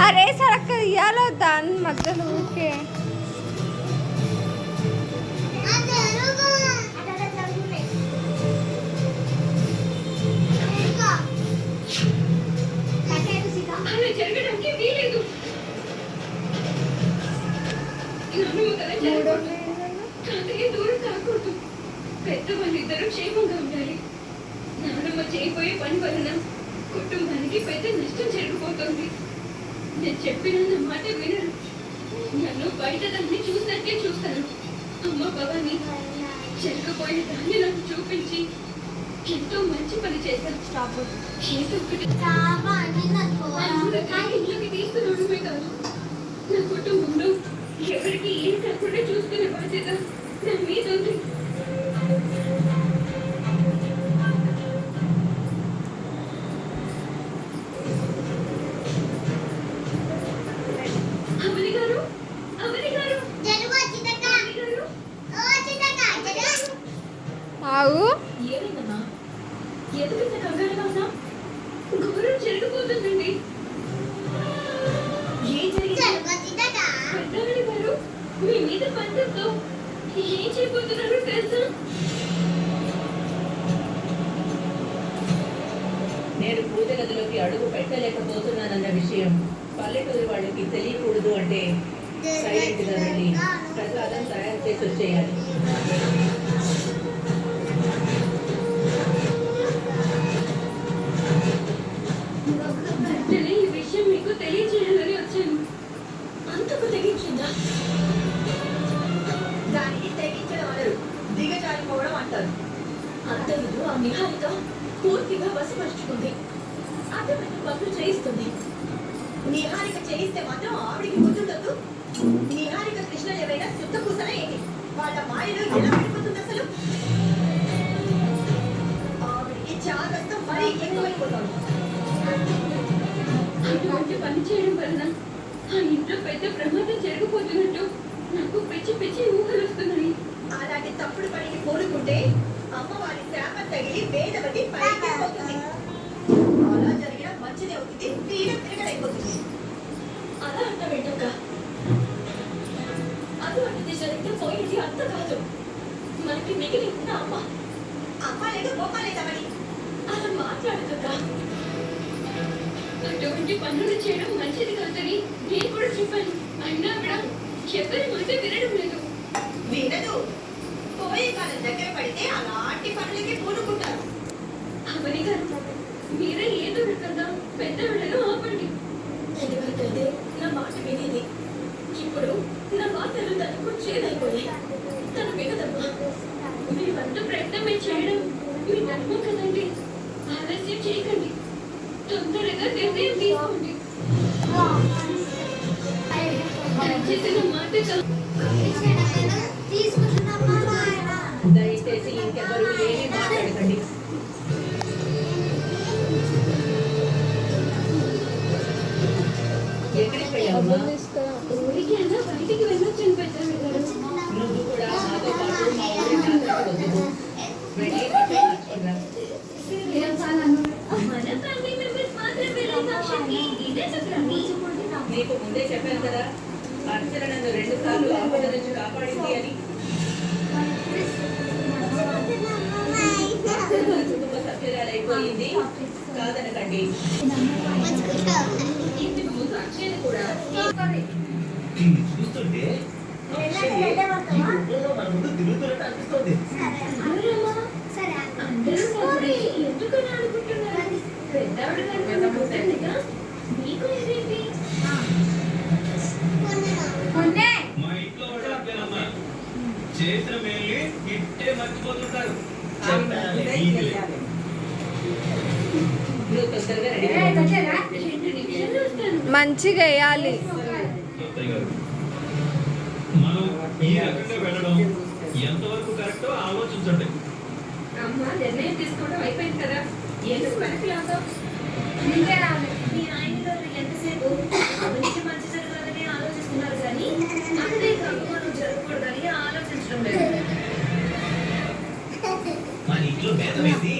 అరే సరక్క ఇయ్యాలో దాని మధ్యలో ఊకే పెద్దవాళ్ళిద్దరూ క్షేమంగా ఉండాలి. నానమ్మ చేయబోయే పని వలన కుటుంబానికి పెద్ద నష్టం జరిగిపోతుంది. నేను చెప్పిన నా మాట వినరు. నన్ను బయట దాన్ని చూసినట్టే చూస్తాను. అమ్మ భవాని జరిగిపోయిన దాన్ని నాకు చూపించి ఎంతో మంచి పని చేశాను. ఇంట్లోకి తీసుకురావడమే కాదు, నా కుటుంబంలో ఎవరికి ఏం కాకుండా చూసుకునే బాధ్యత నా మీద ఉంది. ఆవు ఏమైందమ్మా? ఎందుకు ఇంత కంగారుగా ఉన్నా? ఘోరం జరిగిపోతుందండి. ఏం జరిగింది? పెద్దవాడి గారు మీ మీద పంతంతో ఏం చేయబోతున్నారో తెలుసా? నేను పూజ గదిలోకి అడుగు పెట్టలేకపోతున్నానన్న విషయం పల్లెటూరి వాళ్ళకి తెలియకూడదు అంటే సైలెంట్ గా వెళ్ళి ప్రసాదం తయారు చేసి వచ్చేయాలి. ఈ విషయం మీకు తెలియజేయాలని వచ్చాను. అంతకు తెగించిందా? దానికి తెగించడం అనరు, దిగజారిపోవడం అంటారు. అంతలో ఆ నిహారిక పూర్తిగా వశపరుచుకుంది. అర్థమైన పనులు చేయిస్తుంది. నిహారిక చేయిస్తే మాత్రం ఆవిడికి గుర్తుండదు. నిహారిక కృష్ణ ఏవైనా శుద్ధ కూసనే ఏంటి? వాళ్ళ మాయలో ఎలా పడిపోతుంది అసలు? ఆవిడికి చాదస్తం మరీ ఎక్కువైపోతుంది. అటువంటి పని చేయడం వలన ఆ ఇంట్లో పెద్ద ప్రమాదం జరిగిపోతున్నట్టు నాకు పిచ్చి పిచ్చి ఊహలు వస్తున్నాయి. అలాంటి తప్పుడు పనికి కోరుకుంటే అమ్మవారి శాపం తగిలి వేదవతి పైకి పోతుంది. అలా జరిగిన మంచిది అవుతుంది, తీర తిరగడైపోతుంది. అలా అంట వెంటక అటువంటిది జరిగితే పోయేది అంత కాదు. మనకి మిగిలి ఉన్న అమ్మ అమ్మ లేదు బొమ్మ లేదమని అలా మాట్లాడక. అటువంటి పనులు చేయడం మంచిది కాదని నేను కూడా చెప్పాను. అయినా కూడా ఎవరి మాట వినడం లేదు. వినదు. పోయే కాలం దగ్గర పడితే అలాంటి పనులకి పూనుకుంటారు. అవని గారు మీరే ఏదో రకంగా పెద్దవాళ్ళను ఆపండి. ఇదివరకైతే నా మాట వినేది. ఇప్పుడు నా మాటలు తనకు చేదైపోయాయి. తను వినదమ్మా. మీ వంట ప్రయత్నమే చేయడం మీ ధర్మం కదండి. ఆలస్యం చేయకండి. తొందరగా నిర్ణయం తీసుకోండి. దయచేసి నా మాట దయచేసి ఇంకెవరు ఏమీ మాట్లాడకండి. ఎక్కడికి వెళ్ళావమ్మా? ఊరికి అయినా బయటికి వెళ్ళొచ్చని పెద్దవాళ్ళు గారు. నువ్వు కూడా నాతో పాటు మా ఊరి జాతరకు వెళ్ళి తీసుకురా. మన ఫ్యామిలీ మెంబర్స్ మాత్రం వెళ్ళే ఫంక్షన్కి ఇదే చెప్పండి. నీకు ముందే చెప్పాను కదా, అర్చన నన్ను 2 సార్లు ఆపద నుంచి కాపాడింది అని. కుటుంబ సభ్యురాలైపోయింది కాదనకండి. ఇంటికి ముందు అక్షయని కూడా చూస్తుంటే మన ముందు తిరుగుతున్నట్టు అనిపిస్తుంది. అందరూ ఎందుకని అనుకుంటున్నారు? పెద్దవాడు గారు మీకు ఇదేంటి? మా ఇంట్లో వాళ్ళు అంతేనమ్మా, చేసిన మేలు ఇట్టే మర్చిపోతుంటారు. నువ్వు తొందరగా రెడీ 2 నిమిషాలు వస్తాను. మంచిగా వేయాలి. మనం ఈ రకంగా వెళ్ళడం ఎంతవరకు కరెక్టో ఆలోచించండి. అమ్మ నిర్ణయం తీసుకోవడం అయిపోయింది కదా, ఎందుకు వెనక్కి లాగావు? మీ ఆయన గారు ఎంతసేపు అభివృద్ధి మంచి జరగాలని ఆలోచిస్తున్నారు కానీ అంతే కాదు మనం జరగకూడదని ఆలోచించడం లేదు. ఇంట్లో భేదమైంది